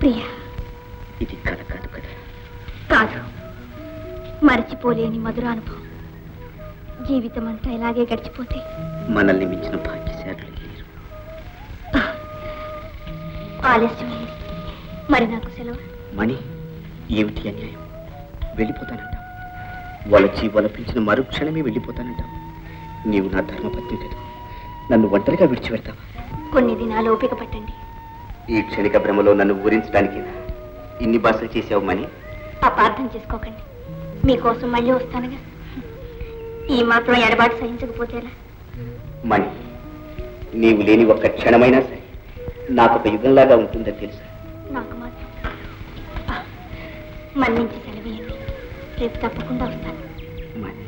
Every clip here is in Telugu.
ప్రియా, ఇది కథ కాదు కదా? కాదు, మరచిపోలేని మధురానుభవం. జీవితం అంతా ఇలాగే గడిచిపోతే మనల్ని మించిన భాగ్యశాలులు లేరు. ఆలస్యమైంది, మరి నాకు సెలవు. మణి, ఏమిటి అన్యాయం? వెళ్ళిపోతానంటావు. వలచి వలపించిన మరుక్షణమే వెళ్ళిపోతానంటావు. నీవు నా ధర్మపత్ని కదా, నన్ను ఒంటరిగా విడిచిపెడతావా? కొన్ని దినాలు ఓపిక పట్టండి. ఈ క్షణిక భ్రమలో నన్ను ఊరించడానికి ఇన్ని భాషలు చేసావు మణి. అపార్థం చేసుకోకండి, మీకోసం మళ్ళీ వస్తానుగా. ఈ మాత్రం ఎడబాటు సహించకపోతేలా? మణి, నీవు లేని ఒక్క క్షణమైనా సరే నాకు ఒక యుగంలాగా ఉంటుందని తెలుసా? నాకు మాత్రం మన్నించి సెలవేయండి, రేపు తప్పకుండా వస్తాను. మణి,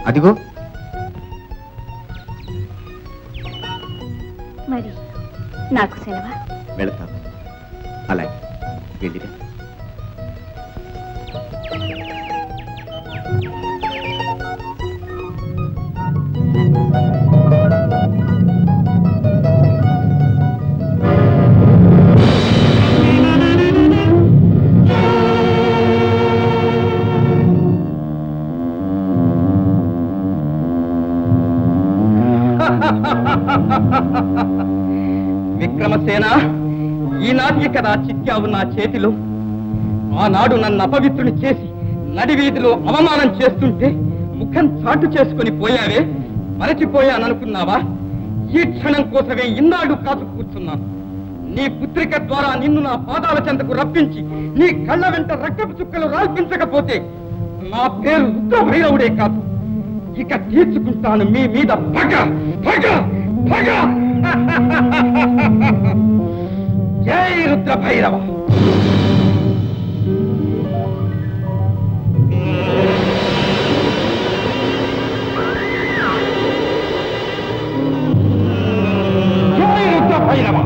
అదిగో మరి నాకు సెలవా? వెళతాను. అలాగే వెళ్ళిరా. విక్రమసేన, ఈనాటి కదా చిక్కావు నా చేతిలో. ఆనాడు నన్ను అపవిత్రుని చేసి నడివీధిలో అవమానం చేస్తుంటే ముఖం చాటు చేసుకుని పోయావే, మరచిపోయాననుకున్నావా? ఈ క్షణం కోసమే ఇన్నాళ్ళు కాచు కూర్చున్నాను. నీ పుత్రిక ద్వారా నిన్ను నా పాదాల చెంతకు రప్పించి నీ కళ్ళ వెంట రక్తపు చుక్కలు రాల్పించకపోతే నా పేరు రుద్రభైరవుడే కాదు. ఇక తీర్చుకుంటాను మీ మీద పగ పగ పగ. జై రుద్రభైరవ. జై రుద్రభైరవ.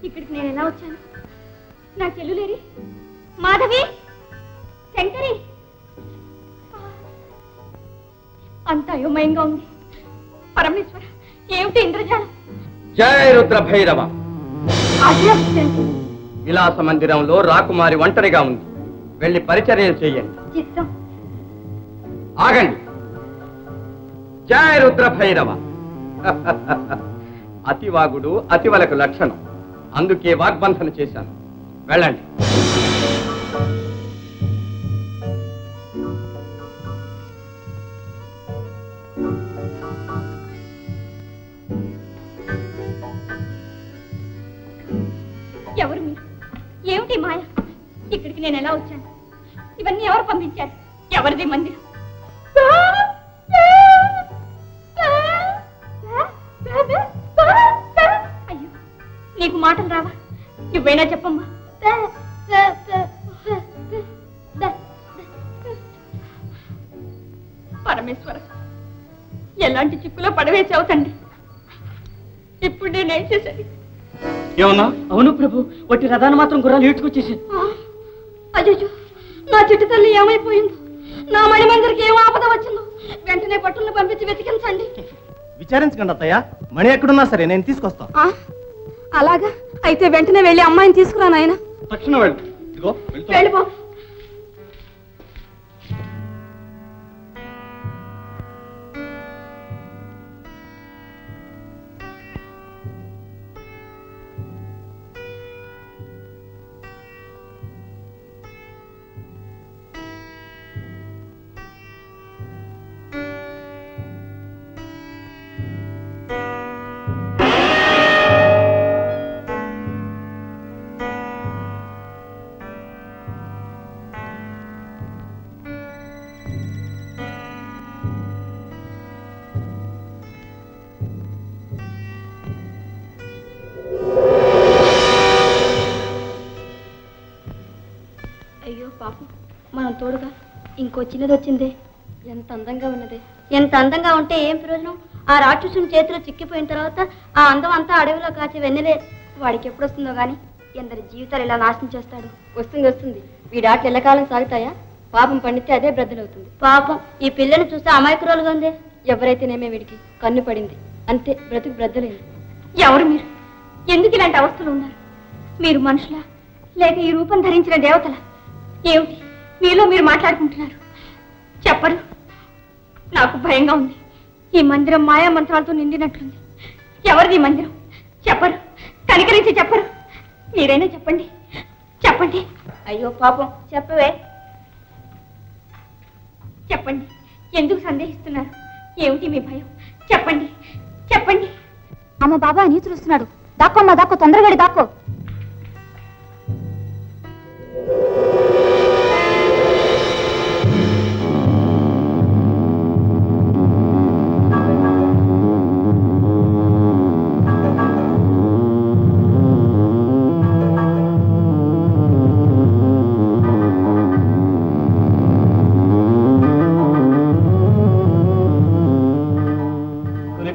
ఇక్కడికి నేను ఎలా వచ్చాను? నా చెల్లులేరి మాధవి, శంకరి, అంత అయోమయంగా ఉంది. పరమేశ్వర, ఏమిటి ఇంద్రజాలం? జై రుద్రభైరవ. విలాస మందిరంలో రాకుమారి ఒంటరిగా ఉంది. వెళ్ళి పరిచర్యలు చేయండి. చిత్తం. ఆగండి. జై రుద్రభైరవ. అతివాగుడు అతివలకు లక్షణం, అందుకే వాగ్బంధన చేశాను. వెళ్ళండి. ఎవరు మీరు? ఏమిటి మాయ? ఇక్కడికి నేను ఎలా వచ్చాను? ఇవన్నీ ఎవరు పంపించారు? ఎవరిది మందిరం? అయ్యో, నీకు మాటలు రావా? నువ్వైనా చెప్పమ్మా. పరమేశ్వర, ఎలాంటి చిక్కులో పడవేసావు తండ్రి. ఇప్పుడు నేనేం చేశాను? ఏమన్నా? అవును ప్రభు, వట్టి రథాన్ని మాత్రం గుర్రాలు ఈడ్చుకొచ్చేసి. అయ్యో, నా చిట్టు తల్లి ఏమైపోయిందో, నా మణిమందరికి ఏం ఆపద వచ్చిందో వెంటనే పట్టుల్ని పంపించి వెతికించండి. విచారించకండి అత్తయ్య, మణి ఎక్కడున్నా సరే నేను తీసుకొస్తా. అలాగా అయితే వెంటనే వెళ్ళి అమ్మాయిని తీసుకురా నాయన. తక్షణం వెళ్ళు. వెళ్ళిపో. మనం తోడుగా ఇంకో చిన్నది వచ్చిందే. ఎంత అందంగా ఉన్నదే. ఎంత అందంగా ఉంటే ఏం ప్రయోజనం? ఆ రాక్షసుని చేతిలో చిక్కిపోయిన తర్వాత ఆ అందం అంతా అడవిలో కాచే వెన్నెలే. వాడికి ఎప్పుడు వస్తుందో గాని ఎందరి జీవితాలు ఇలా నాశనం చేస్తాడు. వస్తుంది వస్తుంది. వీడి ఆటలు ఎల్లకాలం సాగుతాయా? పాపం పండితే అదే బ్రద్దలవుతుంది. పాపం ఈ పిల్లని చూస్తే అమాయకురాలుగా ఉందే. ఎవరైతేనేమే వీడికి కన్ను పడింది అంతే, బ్రతుకు బ్రద్దలేదు. ఎవరు మీరు? ఎందుకు ఇలాంటి అవస్థలు ఉన్నారు? మీరు మనుషులా లేక ఈ రూపం ధరించిన దేవతల? ఏమిటి మీలో మీరు మాట్లాడుకుంటున్నారు? చెప్పరు. నాకు భయంగా ఉంది. ఈ మందిరం మాయా మంత్రాలతో నిండినట్లుంది. ఎవరిది ఈ మందిరం? చెప్పరు. కనికరించి చెప్పరు. మీరైనా చెప్పండి, చెప్పండి. అయ్యో పాపం, చెప్పవే. చెప్పండి, ఎందుకు సందేహిస్తున్నారు? ఏమిటి మీ భయం? చెప్పండి, చెప్పండి. అమ్మ బాబా నీతులు వస్తున్నాడు. దాక్కో అమ్మా, దాక్కో, తొందరగా దాక్కో.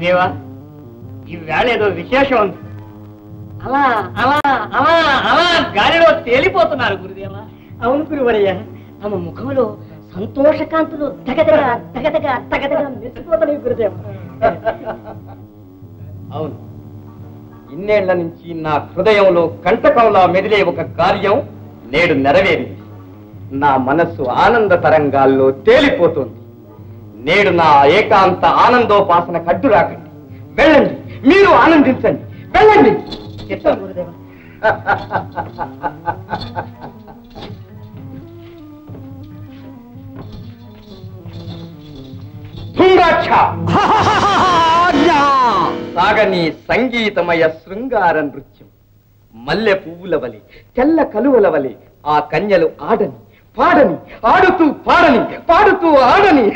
దేవా, ఈ వేళ ఏదో విశేషం ఉంది. అలా అలా అలా అలా గాలిలో తేలిపోతున్నారు గురుదేవా. అవును గురువరయ్య, తమ ముఖంలో సంతోషకాంతులు దగదగ దగదగ దగదగ మెచ్చిపోతున్నాయి గురుదేవ. అవును, ఇన్నేళ్ల నుంచి నా హృదయంలో కంటకంలా మెదిలే ఒక కార్యం నేడు నెరవేరింది. నా మనస్సు ఆనంద తరంగాల్లో తేలిపోతుంది. నేడు నా ఏకాంత ఆనందోపాసన కడ్డు రాకండి. వెళ్ళండి, మీరు ఆనందించండి. వెళ్ళండి. గురుదేవ. సాగని సంగీతమయ శృంగార నృత్యం. మల్లె పువ్వుల వలె, తెల్ల కలువల వలె ఆ కన్యలు ఆడని పాడని, ఆడుతూ పాడని, పాడుతూ ఆడని.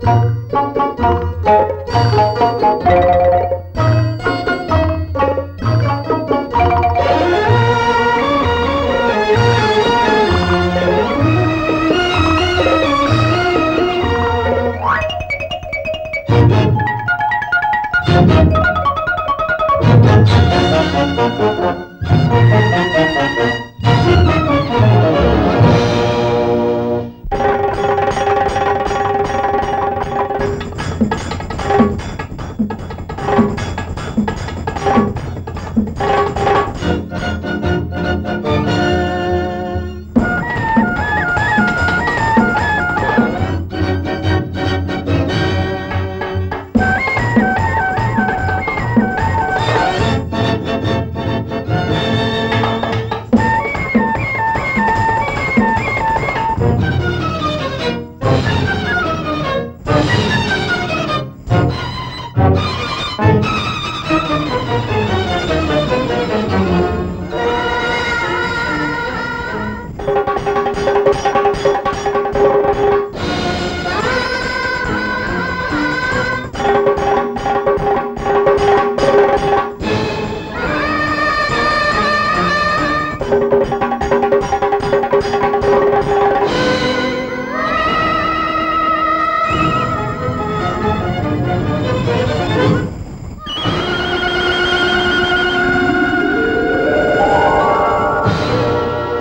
Thank you.